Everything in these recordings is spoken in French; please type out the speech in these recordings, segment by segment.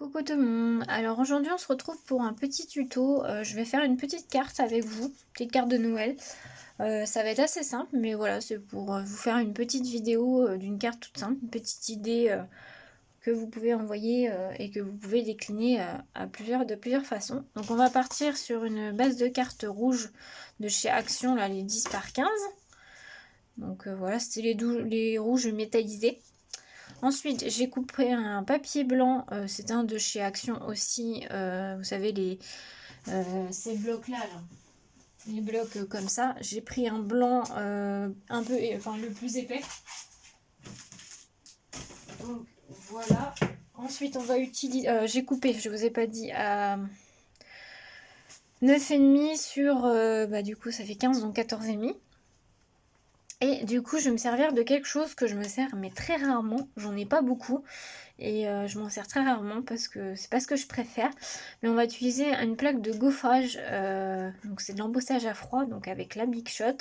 Coucou tout le monde, alors aujourd'hui on se retrouve pour un petit tuto, je vais faire une petite carte avec vous, petite carte de Noël. Ça va être assez simple mais voilà, c'est pour vous faire une petite vidéo d'une carte toute simple, une petite idée que vous pouvez envoyer et que vous pouvez décliner de plusieurs façons. Donc on va partir sur une base de cartes rouges de chez Action, là les 10 par 15. Donc voilà, c'était les rouges métallisés. Ensuite, j'ai coupé un papier blanc, c'est un de chez Action aussi, vous savez, ces blocs-là, les blocs comme ça. J'ai pris un blanc un peu, enfin le plus épais. Donc voilà. Ensuite, on va utiliser, j'ai coupé, je vous ai pas dit, à 9,5 sur, du coup ça fait 15, donc 14,5. Et du coup, je vais me servir de quelque chose que je me sers mais très rarement, j'en ai pas beaucoup. Et je m'en sers très rarement parce que c'est pas ce que je préfère. Mais on va utiliser une plaque de gaufrage, donc c'est de l'embossage à froid, donc avec la Big Shot.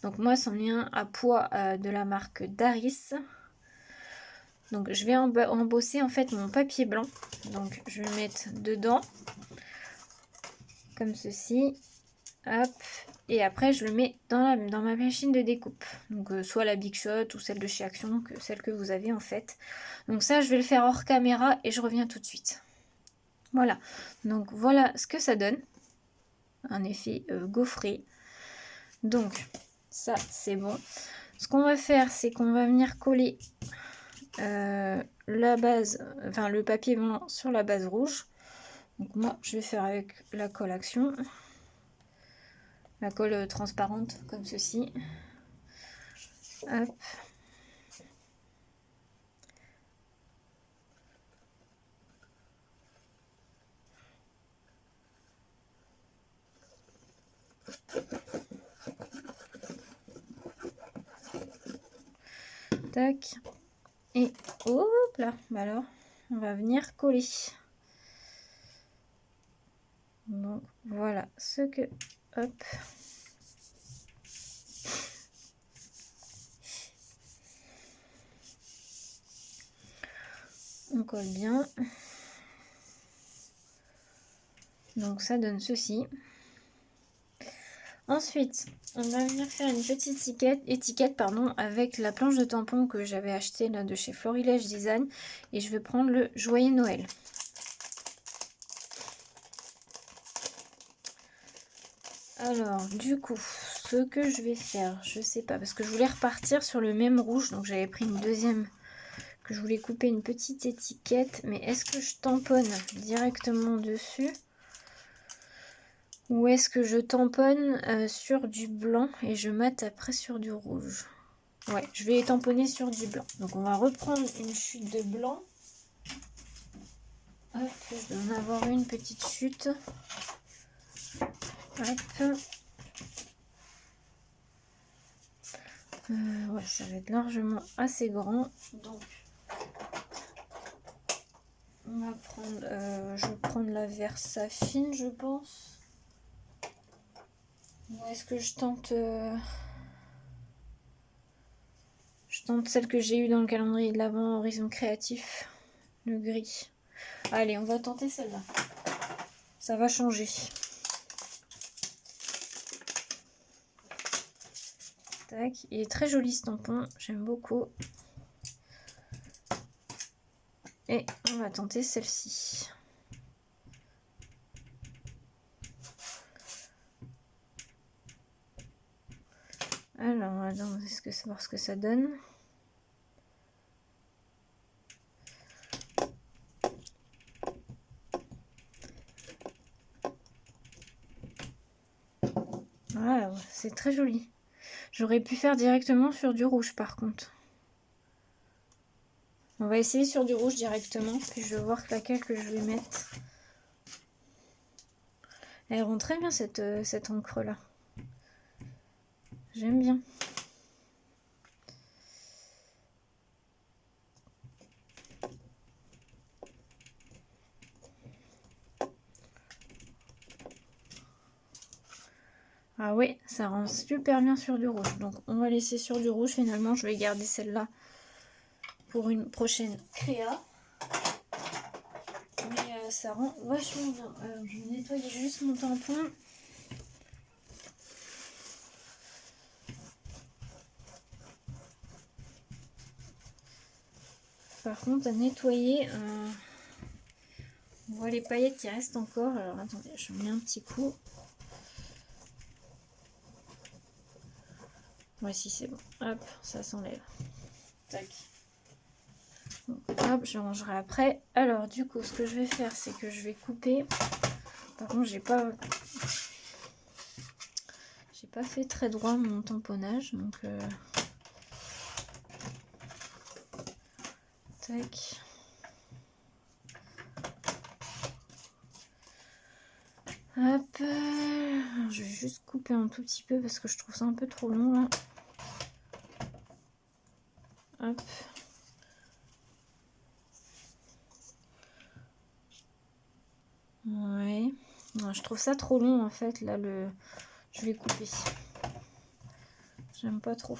Donc moi c'en est un à poids de la marque Daris. Donc je vais embosser en fait mon papier blanc. Donc je vais le mettre dedans, comme ceci. Hop. Et après je le mets dans ma machine de découpe. Donc soit la Big Shot ou celle de chez Action, celle que vous avez en fait. Donc ça je vais le faire hors caméra et je reviens tout de suite. Voilà, donc voilà ce que ça donne. Un effet gaufré. Donc ça c'est bon. Ce qu'on va faire, c'est qu'on va venir coller la base, enfin le papier blanc sur la base rouge. Donc moi je vais faire avec la colle Action. La colle transparente comme ceci. Hop. Tac. Et hop là. Bah alors, on va venir coller. Donc voilà ce que... Hop. On colle bien. Donc ça donne ceci. Ensuite, on va venir faire une petite étiquette avec la planche de tampon que j'avais acheté là de chez Florilège Design. Et je vais prendre le Joyeux Noël. Alors, du coup, ce que je vais faire, je sais pas, parce que je voulais repartir sur le même rouge. Donc j'avais pris une deuxième, que je voulais couper une petite étiquette. Mais est-ce que je tamponne directement dessus ? Ou est-ce que je tamponne sur du blanc et je mate après sur du rouge? Ouais, je vais tamponner sur du blanc. Donc on va reprendre une chute de blanc. Hop, je vais en avoir une petite chute. Hop. Ouais, ça va être largement assez grand. Donc on va prendre, je vais prendre la Versafine, je pense. Ou est-ce que je tente celle que j'ai eue dans le calendrier de l'Avent Horizon Créatif, le gris. Allez, on va tenter celle-là. Ça va changer. Tac, il est très joli ce tampon, j'aime beaucoup. Et on va tenter celle-ci. Alors, on va voir ce que ça donne. Ah, ouais, c'est très joli. J'aurais pu faire directement sur du rouge par contre. On va essayer sur du rouge directement, puis je vais voir laquelle que je vais mettre. Elle rend très bien cette encre là. J'aime bien. Ah oui, ça rend super bien sur du rouge. Donc on va laisser sur du rouge. Finalement, je vais garder celle-là pour une prochaine créa. Mais ça rend vachement bien. Alors je vais nettoyer juste mon tampon. Par contre à nettoyer, on voit les paillettes qui restent encore. Alors attendez, je mets un petit coup. Voici, c'est bon. Hop, ça s'enlève. Tac. Donc, hop, je rangerai après. Alors du coup, ce que je vais faire, c'est que je vais couper. Par contre, j'ai pas fait très droit mon tamponnage, donc tac. Hop, alors, je vais juste couper un tout petit peu parce que je trouve ça un peu trop long là. Hop. Ouais. Non, je trouve ça trop long en fait là je vais couper. J'aime pas trop.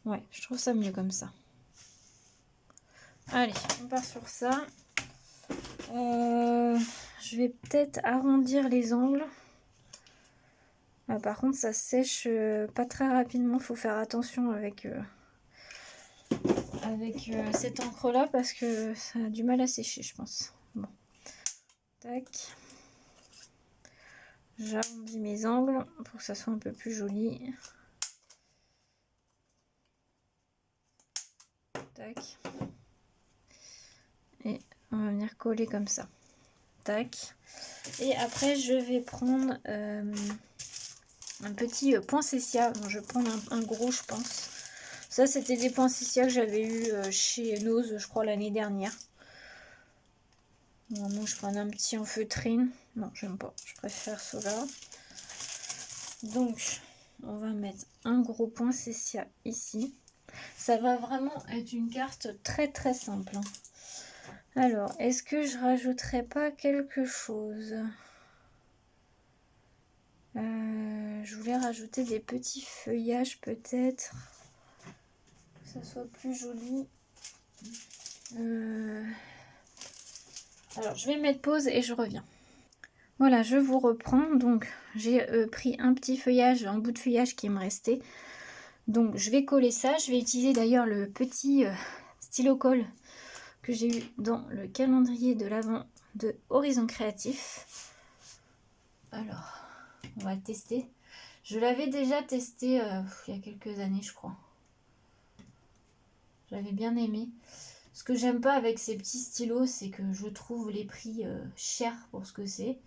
Ouais, je trouve ça mieux comme ça. Allez, on part sur ça. Je vais peut-être arrondir les angles. Ah, par contre, ça sèche pas très rapidement. Faut faire attention avec cette encre là parce que ça a du mal à sécher, je pense. Bon, tac. J'arrondis mes angles pour que ça soit un peu plus joli. Tac. Et on va venir coller comme ça. Tac. Et après, je vais prendre un petit poinsettia. Bon, je vais prendre un gros, je pense. Ça, c'était des poinsettias que j'avais eu chez Nose, je crois, l'année dernière. Normalement, je prends un petit en feutrine. Non, j'aime pas. Je préfère cela. Donc, on va mettre un gros poinsettia ici. Ça va vraiment être une carte très très simple. Alors, est-ce que je rajouterais pas quelque chose? Je voulais rajouter des petits feuillages peut-être. Que ça soit plus joli. Alors, je vais mettre pause et je reviens. Voilà, je vous reprends. Donc, j'ai pris un petit feuillage, un bout de feuillage qui me restait. Donc, je vais coller ça. Je vais utiliser d'ailleurs le petit stylo colle que j'ai eu dans le calendrier de l'Avent de Horizon Créatif. Alors, on va le tester. Je l'avais déjà testé il y a quelques années, je crois. J'avais bien aimé. Ce que j'aime pas avec ces petits stylos, c'est que je trouve les prix chers pour ce que c'est.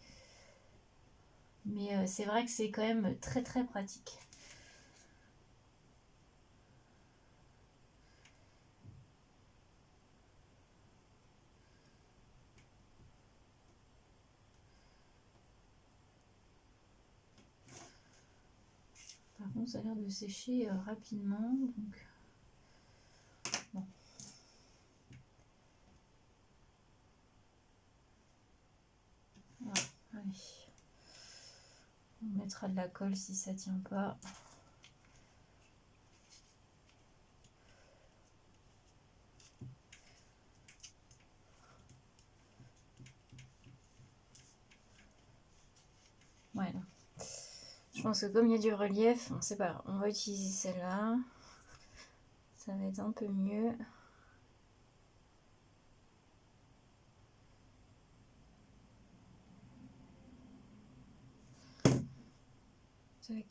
Mais c'est vrai que c'est quand même très très pratique. Par contre, ça a l'air de sécher rapidement. Donc... Bon. Voilà, allez. On mettra de la colle si ça tient pas. Voilà. Je pense que comme il y a du relief, on sait pas, on va utiliser celle-là. Ça va être un peu mieux. Tac.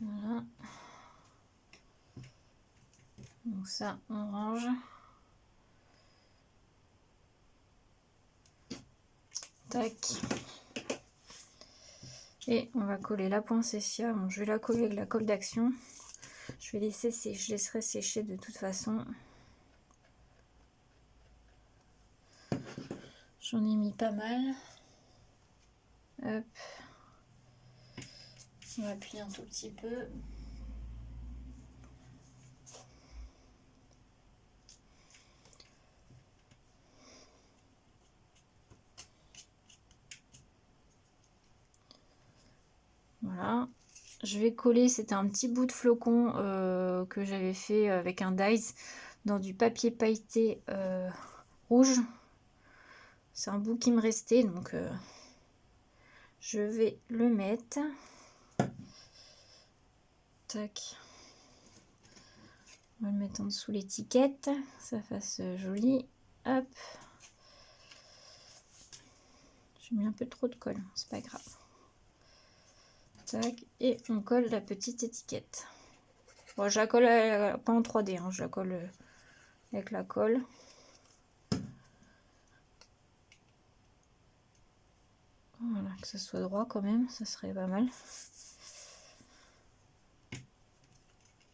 Voilà. Donc ça, on range. Tac. Et on va coller la poinsettia. Bon, je vais la coller avec la colle d'action. Je vais laisser sécher, je laisserai sécher de toute façon. J'en ai mis pas mal. Hop. On va appuyer un tout petit peu. Voilà. Je vais coller, c'était un petit bout de flocon que j'avais fait avec un dies dans du papier pailleté rouge. C'est un bout qui me restait, donc je vais le mettre. Tac. On va le mettre en dessous l'étiquette, ça fasse joli. Hop. J'ai mis un peu trop de colle, c'est pas grave. Tac. Et on colle la petite étiquette. Bon, je la colle pas en 3D, hein, je la colle avec la colle. Voilà, que ça soit droit quand même, ça serait pas mal.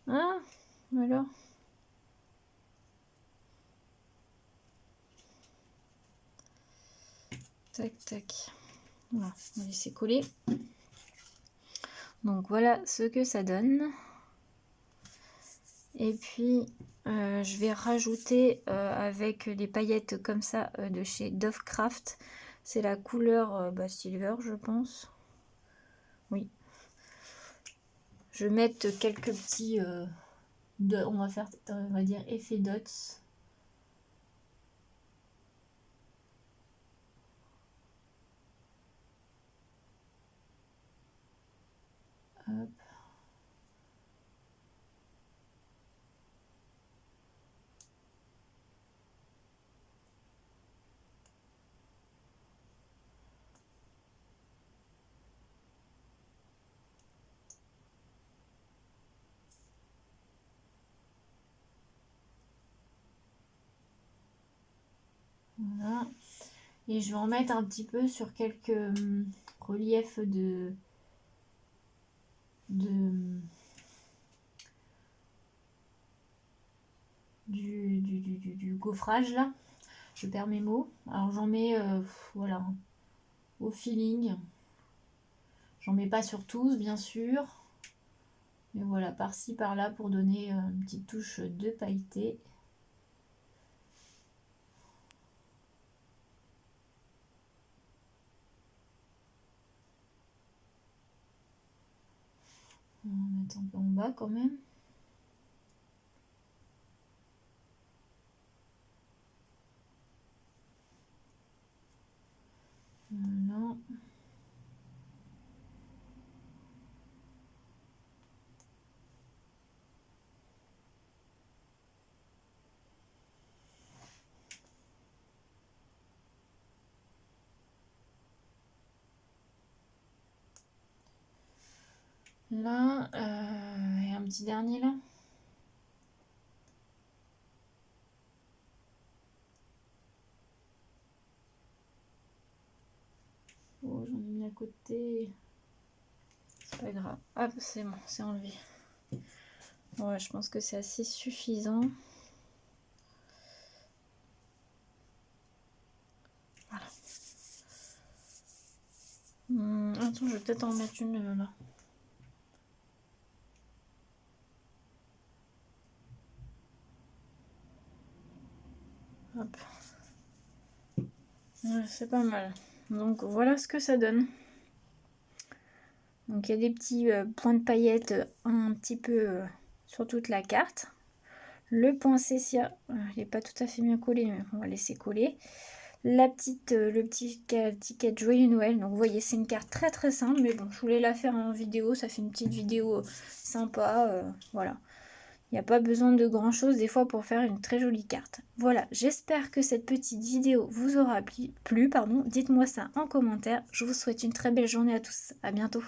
Ah, voilà. Tac, tac. Voilà, on va laisser coller. Donc voilà ce que ça donne. Et puis je vais rajouter avec les paillettes comme ça de chez Dove Craft. C'est la couleur silver, je pense. Oui. Je vais mettre quelques petits... on va faire, on va dire, effet dots. Hop. Voilà. Et je vais en mettre un petit peu sur quelques reliefs du gaufrage là. Je perds mes mots. Alors j'en mets voilà, au feeling. J'en mets pas sur tous bien sûr. Mais voilà, par-ci par-là pour donner une petite touche de pailleté. On va mettre un peu en bas quand même. Voilà. Là, et un petit dernier là. Oh, j'en ai mis à côté. C'est pas grave. Hop, c'est bon, c'est enlevé. Ouais, je pense que c'est assez suffisant. Voilà. Attends, je vais peut-être en mettre une là. Hop. Ouais, c'est pas mal. Donc voilà ce que ça donne. Donc il y a des petits points de paillettes un petit peu sur toute la carte. Le poinsettia, il n'est pas tout à fait bien collé, mais on va laisser coller. Le petit ticket Joyeux Noël. Donc vous voyez, c'est une carte très très simple, mais bon, je voulais la faire en vidéo. Ça fait une petite vidéo sympa. Voilà. Il n'y a pas besoin de grand chose des fois pour faire une très jolie carte. Voilà, j'espère que cette petite vidéo vous aura plu. Dites-moi ça en commentaire. Je vous souhaite une très belle journée à tous. À bientôt.